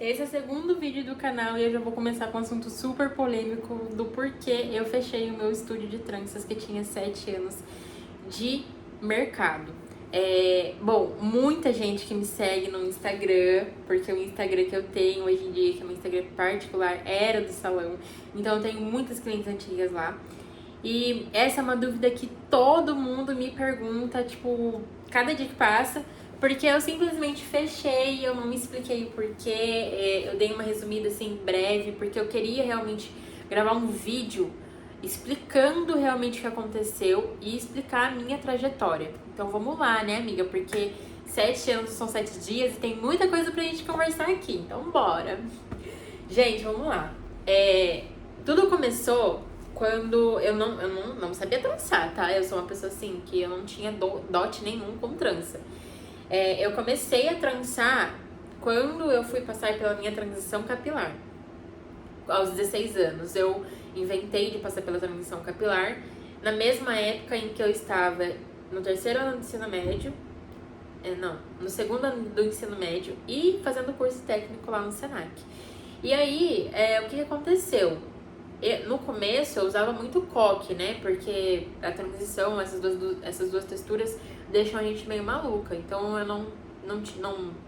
Esse é o segundo vídeo do canal e eu já vou começar com um assunto super polêmico do porquê eu fechei o meu estúdio de tranças que tinha 7 anos de mercado. Bom, muita gente que me segue no Instagram, porque o Instagram que eu tenho hoje em dia, que é um Instagram particular, era do salão. Então eu tenho muitas clientes antigas lá. E essa é uma dúvida que todo mundo me pergunta, tipo, cada dia que passa, porque eu simplesmente fechei, eu não me expliquei o porquê, eu dei uma resumida assim breve, porque eu queria realmente gravar um vídeo explicando realmente o que aconteceu e explicar a minha trajetória. Então vamos lá, né, amiga? Porque 7 anos são 7 dias e tem muita coisa pra gente conversar aqui, então bora! Gente, vamos lá. Tudo começou quando eu não sabia trançar, tá? Eu sou uma pessoa assim que eu não tinha dote nenhum com trança. Eu comecei a trançar quando eu fui passar pela minha transição capilar. Aos 16 anos, eu inventei de passar pela transição capilar na mesma época em que eu estava no terceiro ano do ensino médio, no segundo ano do ensino médio e fazendo curso técnico lá no Senac. E aí, o que aconteceu? No começo eu usava muito coque, né? Porque a transição, essas duas texturas deixam a gente meio maluca. Então eu não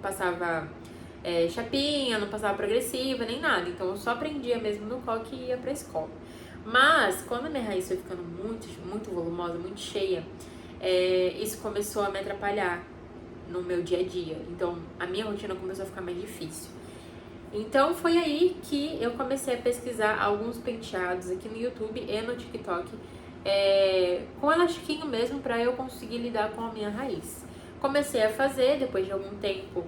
passava chapinha, não passava progressiva, nem nada. Então eu só aprendia mesmo no coque e ia pra escola. Mas quando a minha raiz foi ficando muito volumosa, muito cheia, isso começou a me atrapalhar no meu dia a dia. Então a minha rotina começou a ficar mais difícil. Então foi aí que eu comecei a pesquisar alguns penteados aqui no YouTube e no TikTok, com elastiquinho mesmo, pra eu conseguir lidar com a minha raiz. Comecei a fazer, depois de algum tempo,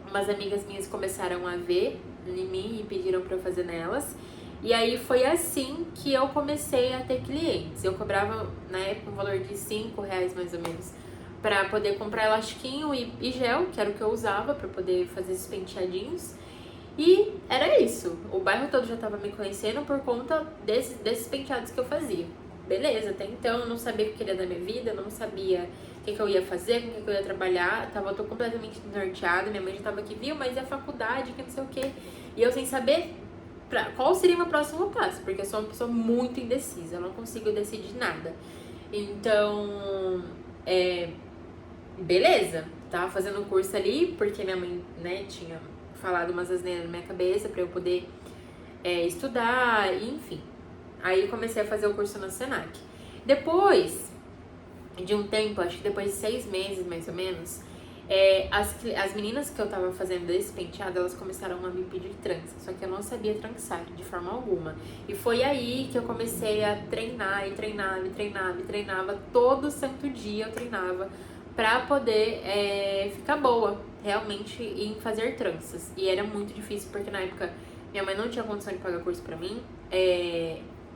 umas amigas minhas começaram a ver em mim e pediram pra eu fazer nelas. E aí foi assim que eu comecei a ter clientes. Eu cobrava na época um valor de R$5 mais ou menos pra poder comprar elastiquinho e gel, que era o que eu usava pra poder fazer esses penteadinhos. E era isso, o bairro todo já tava me conhecendo por conta desses penteados que eu fazia. Beleza, até então eu não sabia o que eu queria da minha vida, eu não sabia o que eu ia fazer, com o que eu ia trabalhar, tô completamente desnorteada, minha mãe já tava aqui, viu, mas é faculdade, que não sei o quê. E eu sem saber qual seria o meu próximo passo, porque eu sou uma pessoa muito indecisa, eu não consigo decidir nada. Então, beleza, tava fazendo um curso ali, porque minha mãe, né, tinha falado umas asneiras na minha cabeça pra eu poder estudar, enfim. Aí comecei a fazer o curso no Senac. Depois de um tempo, acho que depois de 6 meses mais ou menos, as meninas que eu tava fazendo esse penteado, elas começaram a me pedir trança, só que eu não sabia trançar de forma alguma. E foi aí que eu comecei a treinar e treinar, me treinava todo santo dia, eu treinava pra poder ficar boa realmente em fazer tranças. E era muito difícil porque na época minha mãe não tinha condição de pagar curso pra mim,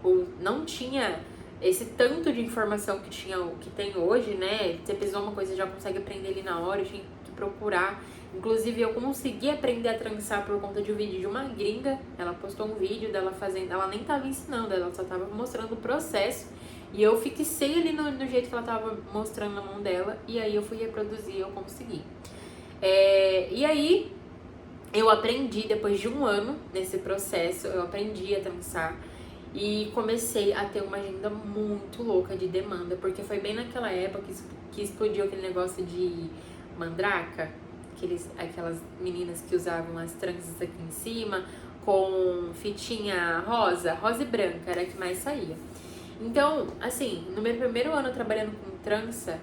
ou não tinha esse tanto de informação que tem hoje, né? Você pesou uma coisa e já consegue aprender ali na hora, eu tinha que procurar. Inclusive eu consegui aprender a trançar por conta de um vídeo de uma gringa. Ela postou um vídeo dela fazendo, ela nem tava ensinando, ela só tava mostrando o processo. E eu fixei ali no jeito que ela tava mostrando na mão dela, e aí eu fui reproduzir e eu consegui. E aí eu aprendi, depois de um ano nesse processo, eu aprendi a trançar e comecei a ter uma agenda muito louca de demanda, porque foi bem naquela época que explodiu aquele negócio de mandraca, aquelas meninas que usavam as tranças aqui em cima, com fitinha rosa e branca, era a que mais saía. Então, assim, no meu primeiro ano trabalhando com trança,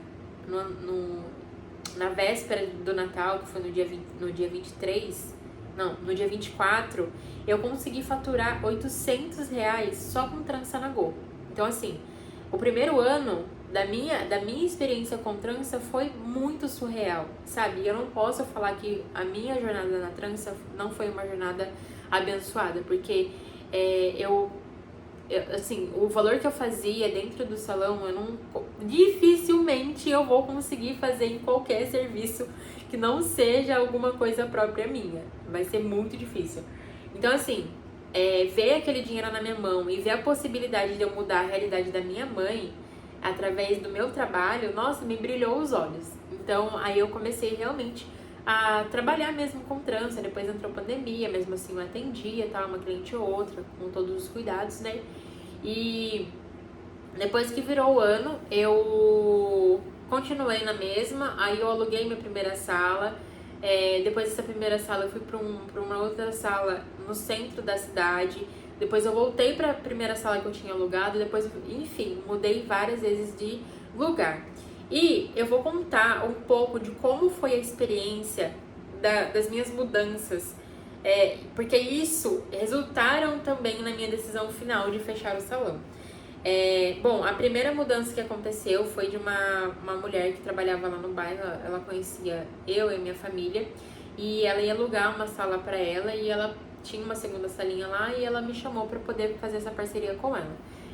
na véspera do Natal, que foi no dia 23, não, no dia 24, eu consegui faturar R$800 só com trança na Go. Então, assim, o primeiro ano da minha experiência com trança foi muito surreal, sabe? Eu não posso falar que a minha jornada na trança não foi uma jornada abençoada, porque assim, o valor que eu fazia dentro do salão, dificilmente eu vou conseguir fazer em qualquer serviço que não seja alguma coisa própria minha. Vai ser muito difícil. Então, assim, ver aquele dinheiro na minha mão e ver a possibilidade de eu mudar a realidade da minha mãe através do meu trabalho, nossa, me brilhou os olhos. Então, aí eu comecei realmente a trabalhar mesmo com trança. Depois entrou pandemia, mesmo assim eu atendia, tá? Uma cliente ou outra, com todos os cuidados, né? E depois que virou o ano, eu continuei na mesma, aí eu aluguei minha primeira sala. Depois dessa primeira sala eu fui pra uma outra sala no centro da cidade. Depois eu voltei pra primeira sala que eu tinha alugado. Depois, enfim, mudei várias vezes de lugar. E eu vou contar um pouco de como foi a experiência das minhas mudanças. Porque isso resultaram também na minha decisão final de fechar o salão. Bom, a primeira mudança que aconteceu foi de uma mulher que trabalhava lá no bairro. Ela conhecia eu e minha família, e ela ia alugar uma sala para ela, e ela tinha uma segunda salinha lá, e ela me chamou para poder fazer essa parceria com ela.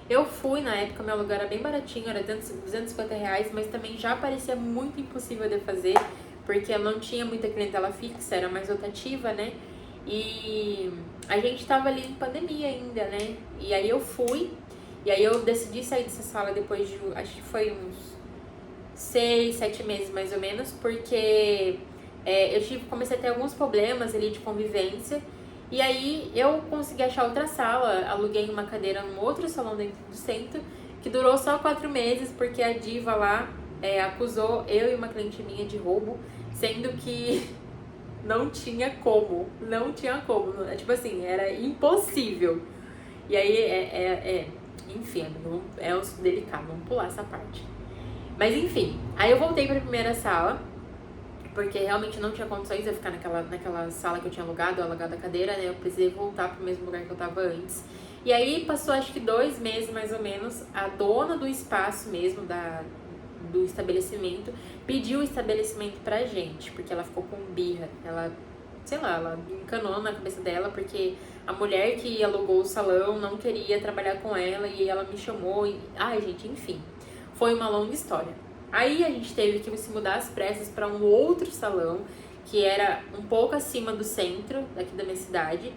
Eu fui, na época meu aluguel era bem baratinho, era R$ 250, mas também já parecia muito impossível de fazer, porque ela não tinha muita clientela fixa, era mais rotativa, né? E a gente tava ali em pandemia ainda, né? E aí eu fui. E aí eu decidi sair dessa sala depois de, acho que foi uns 6, 7 meses mais ou menos, porque comecei a ter alguns problemas ali de convivência. E aí eu consegui achar outra sala, aluguei uma cadeira num outro salão dentro do centro, que durou só 4 meses, porque a diva lá acusou eu e uma cliente minha de roubo, sendo que não tinha como. Tipo assim, era impossível. E aí enfim, é um delicado, vamos pular essa parte. Mas enfim, aí eu voltei pra primeira sala, porque realmente não tinha condições de eu ficar naquela sala que eu tinha alugado a cadeira, né? Eu precisei voltar pro mesmo lugar que eu tava antes. E aí passou acho que 2 meses mais ou menos, a dona do espaço mesmo, do estabelecimento, pediu o estabelecimento pra gente, porque ela ficou com birra. Ela, sei lá, ela encanou na cabeça dela, porque a mulher que alugou o salão não queria trabalhar com ela, e ela me chamou e... Ai, gente, enfim, foi uma longa história. Aí a gente teve que se mudar às pressas para um outro salão, que era um pouco acima do centro daqui da minha cidade.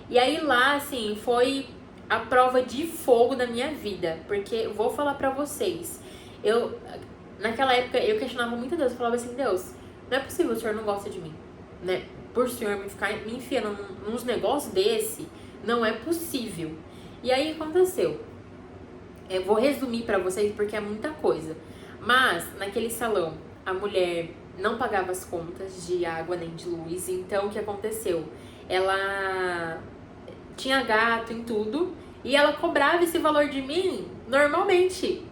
E aí lá, assim, foi a prova de fogo da minha vida, porque eu vou falar pra vocês, naquela época eu questionava muito a Deus, eu falava assim: Deus, não é possível, o Senhor não gosta de mim, né? Por Senhor me enfiando nos negócios desse, não é possível. E aí aconteceu. Eu vou resumir pra vocês porque é muita coisa. Mas naquele salão, a mulher não pagava as contas de água nem de luz. Então o que aconteceu? Ela tinha gato em tudo e ela cobrava esse valor de mim normalmente.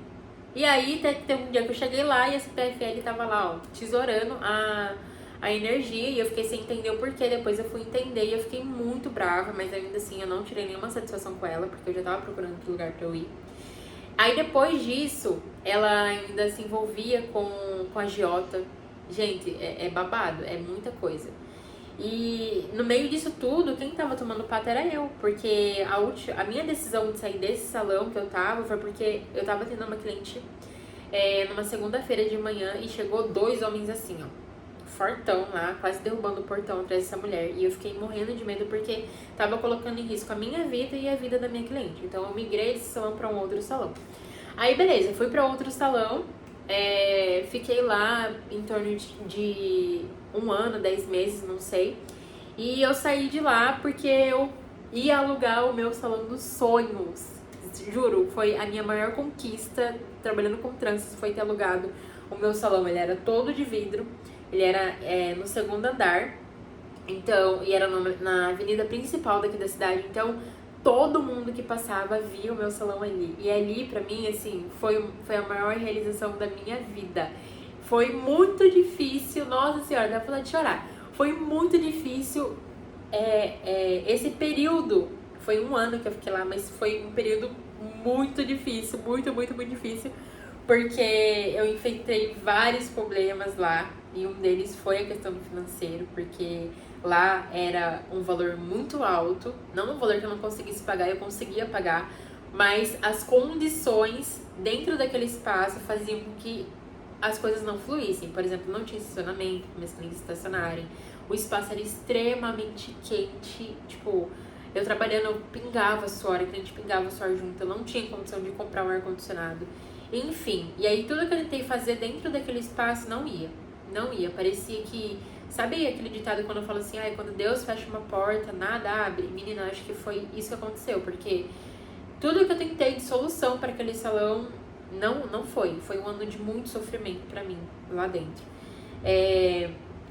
E aí teve um dia que eu cheguei lá e a CPFL tava lá, ó, tesourando a energia, e eu fiquei sem entender o porquê. Depois eu fui entender e eu fiquei muito brava, mas ainda assim eu não tirei nenhuma satisfação com ela, porque eu já tava procurando outro lugar pra eu ir. Aí depois disso, ela ainda se envolvia com a agiota. Gente, é babado, é muita coisa. E no meio disso tudo, quem tava tomando pato era eu, porque a minha decisão de sair desse salão que eu tava foi porque eu tava tendo uma cliente numa segunda-feira de manhã, e chegou 2 homens assim, ó, fortão lá, quase derrubando o portão atrás dessa mulher. E eu fiquei morrendo de medo, porque tava colocando em risco a minha vida e a vida da minha cliente. Então eu migrei desse salão pra um outro salão. Aí beleza, fui pra outro salão, fiquei lá em torno de 1 ano, 10 meses, não sei. E eu saí de lá porque eu ia alugar o meu salão dos sonhos. Juro, foi a minha maior conquista trabalhando com tranças, foi ter alugado o meu salão. Ele era todo de vidro, ele era no 2º andar, então, e era na avenida principal daqui da cidade. Então todo mundo que passava via o meu salão ali. E ali, pra mim, assim, foi a maior realização da minha vida. Foi muito difícil, nossa senhora, dá vontade de chorar. Foi muito difícil esse período. Foi 1 ano que eu fiquei lá, mas foi um período muito difícil, muito, muito, muito difícil, porque eu enfrentei vários problemas lá, e um deles foi a questão do financeiro, porque lá era um valor muito alto, não um valor que eu não conseguisse pagar, eu conseguia pagar, mas as condições dentro daquele espaço faziam com que as coisas não fluíssem. Por exemplo, não tinha estacionamento para meus clientes estacionarem, o espaço era extremamente quente, tipo, eu trabalhando, eu pingava suor, a cliente pingava suor junto, eu não tinha condição de comprar um ar-condicionado. Enfim, e aí tudo que eu tentei fazer dentro daquele espaço não ia. Parecia que Sabe aquele ditado quando eu falo assim, ai, quando Deus fecha uma porta, nada abre? Menina, acho que foi isso que aconteceu, porque tudo que eu tentei de solução para aquele salão não foi. Foi um ano de muito sofrimento para mim lá dentro.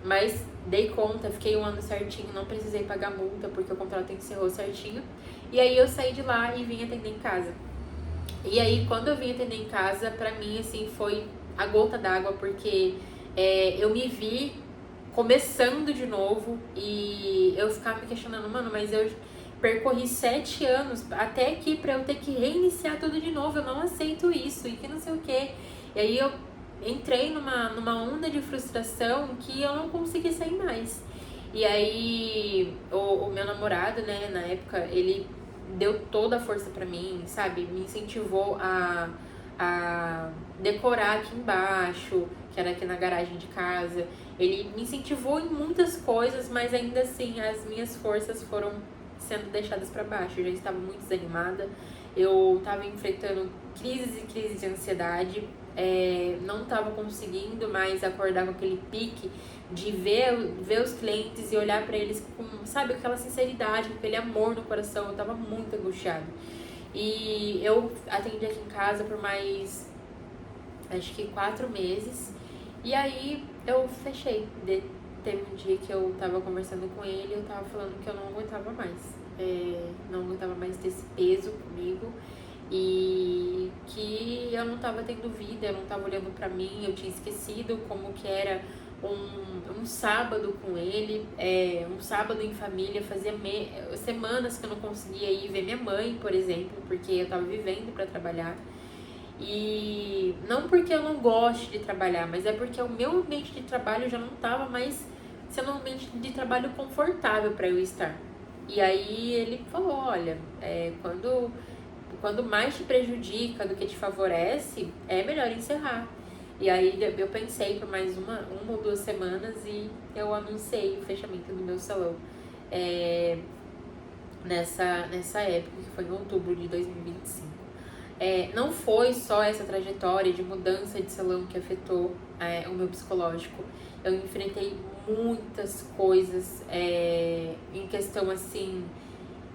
Mas dei conta, fiquei um ano certinho, não precisei pagar multa porque o contrato encerrou certinho. E aí eu saí de lá e vim atender em casa. E aí quando eu vim atender em casa, pra mim assim foi a gota d'água, porque eu me vi começando de novo e eu ficava me questionando, mano, mas eu percorri 7 anos até aqui pra eu ter que reiniciar tudo de novo, eu não aceito isso e que não sei o que. E aí eu entrei numa onda de frustração que eu não consegui sair mais. E aí o meu namorado, né, na época, ele deu toda a força pra mim, sabe? Me incentivou a decorar aqui embaixo, que era aqui na garagem de casa. Ele me incentivou em muitas coisas, mas ainda assim as minhas forças foram sendo deixadas pra baixo. Eu já estava muito desanimada, eu estava enfrentando crises e crises de ansiedade, não estava conseguindo mais acordar com aquele pique de ver os clientes e olhar pra eles com, sabe, aquela sinceridade, com aquele amor no coração. Eu tava muito angustiada. E eu atendi aqui em casa por mais, acho que 4 meses. E aí eu fechei. Teve um dia que eu tava conversando com ele e eu tava falando que eu não aguentava mais. Não aguentava mais desse peso comigo. E que eu não tava tendo vida, eu não tava olhando pra mim, eu tinha esquecido como que era um sábado com ele, um sábado em família. Fazia semanas que eu não conseguia ir ver minha mãe, por exemplo, porque eu tava vivendo pra trabalhar. E não porque eu não goste de trabalhar, mas é porque o meu ambiente de trabalho já não tava mais sendo um ambiente de trabalho confortável pra eu estar. E aí ele falou, olha, quando mais te prejudica do que te favorece, é melhor encerrar. E aí eu pensei por mais uma ou 2 semanas e eu anunciei o fechamento do meu salão nessa época, que foi em outubro de 2025. Não foi só essa trajetória de mudança de salão que afetou o meu psicológico. Eu enfrentei muitas coisas em questão assim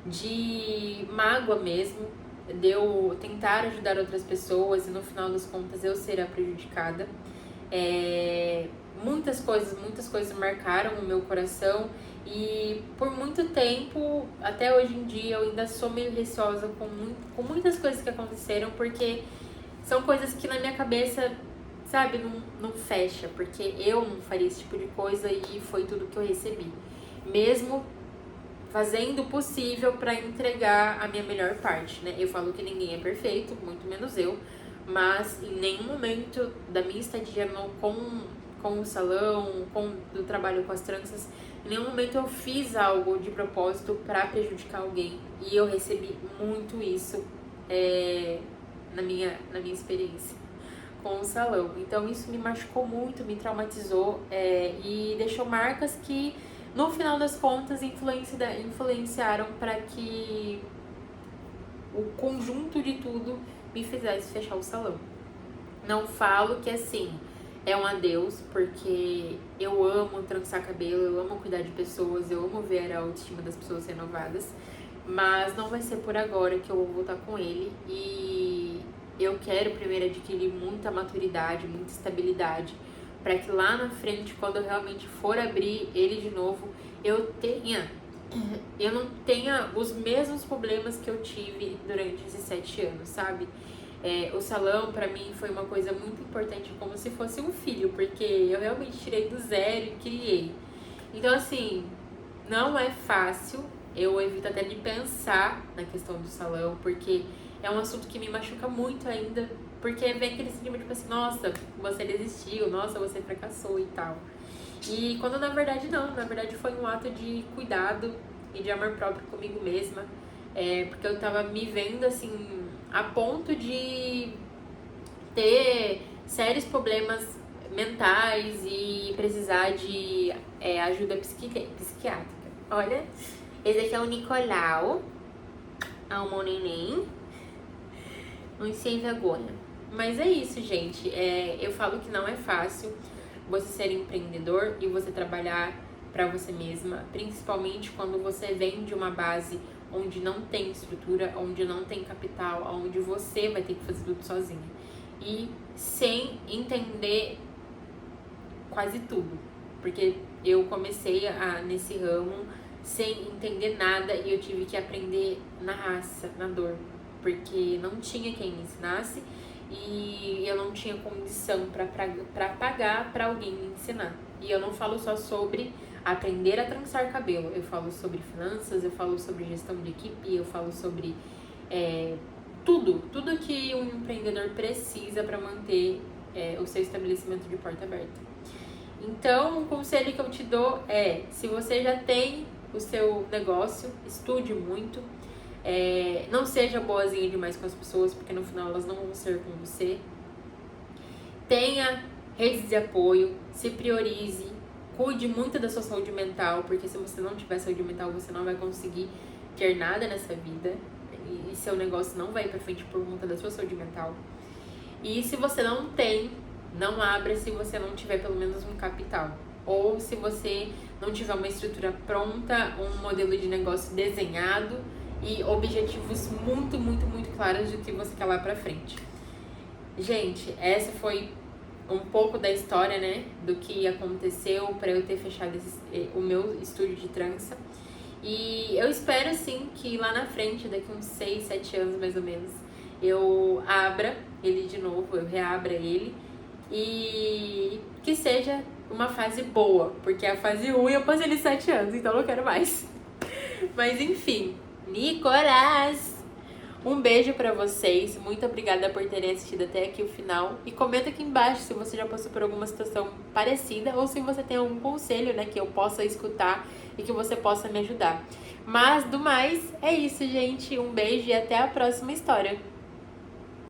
de mágoa mesmo, de eu tentar ajudar outras pessoas e no final das contas eu ser a prejudicada. Muitas coisas marcaram o meu coração e por muito tempo, até hoje em dia, eu ainda sou meio receosa com muitas coisas que aconteceram, porque são coisas que na minha cabeça, sabe, não fecha, porque eu não faria esse tipo de coisa e foi tudo que eu recebi. Mesmo fazendo o possível para entregar a minha melhor parte, né? Eu falo que ninguém é perfeito, muito menos eu, mas em nenhum momento da minha estadia com o salão, do trabalho com as tranças, em nenhum momento eu fiz algo de propósito para prejudicar alguém. E eu recebi muito isso na minha experiência com o salão. Então isso me machucou muito, me traumatizou e deixou marcas que no final das contas influenciaram para que o conjunto de tudo me fizesse fechar o salão. Não falo que assim é um adeus, porque eu amo trançar cabelo, eu amo cuidar de pessoas, eu amo ver a autoestima das pessoas renovadas, mas não vai ser por agora que eu vou voltar com ele. E eu quero primeiro adquirir muita maturidade, muita estabilidade, para que lá na frente, quando eu realmente for abrir ele de novo, eu não tenha os mesmos problemas que eu tive durante esses 7 anos, sabe? O salão pra mim foi uma coisa muito importante, como se fosse um filho, porque eu realmente tirei do zero e criei. Então assim, não é fácil, eu evito até de pensar na questão do salão, porque é um assunto que me machuca muito ainda, porque vem aquele sentimento tipo assim, nossa, você desistiu, nossa, você fracassou e tal. E quando na verdade não, na verdade foi um ato de cuidado e de amor próprio comigo mesma, porque eu tava me vendo assim, a ponto de ter sérios problemas mentais e precisar de ajuda psiquiátrica. Olha, esse aqui é o Nicolau, o neném, um sem vergonha. Mas é isso, gente. Eu falo que não é fácil, você ser empreendedor e você trabalhar para você mesma, principalmente quando você vem de uma base onde não tem estrutura, onde não tem capital, onde você vai ter que fazer tudo sozinha e sem entender quase tudo, porque eu comecei nesse ramo sem entender nada e eu tive que aprender na raça, na dor, porque não tinha quem me ensinasse e eu não tinha condição para pagar para alguém me ensinar. E eu não falo só sobre aprender a trançar cabelo, eu falo sobre finanças, eu falo sobre gestão de equipe, eu falo sobre tudo que um empreendedor precisa para manter o seu estabelecimento de porta aberta. Então, o conselho que eu te dou é, se você já tem o seu negócio, estude muito, não seja boazinha demais com as pessoas, porque no final elas não vão ser com você. Tenha redes de apoio, se priorize, cuide muito da sua saúde mental, porque se você não tiver saúde mental, você não vai conseguir ter nada nessa vida e seu negócio não vai ir pra frente por conta da sua saúde mental. E se você não tem, não abra se você não tiver pelo menos um capital. Ou se você não tiver uma estrutura pronta, um modelo de negócio desenhado e objetivos muito, muito, muito claros do que você quer lá pra frente. Gente, essa foi um pouco da história, né? Do que aconteceu para eu ter fechado o meu estúdio de trança. E eu espero, sim, que lá na frente, daqui uns 6, 7 anos mais ou menos, eu abra ele de novo, eu reabra ele e que seja uma fase boa, porque a fase 1 eu passei ali 7 anos, então eu não quero mais. Mas enfim, Nicolás, um beijo pra vocês, muito obrigada por terem assistido até aqui o final e comenta aqui embaixo se você já passou por alguma situação parecida ou se você tem algum conselho, né, que eu possa escutar e que você possa me ajudar. Mas do mais, é isso, gente, um beijo e até a próxima história.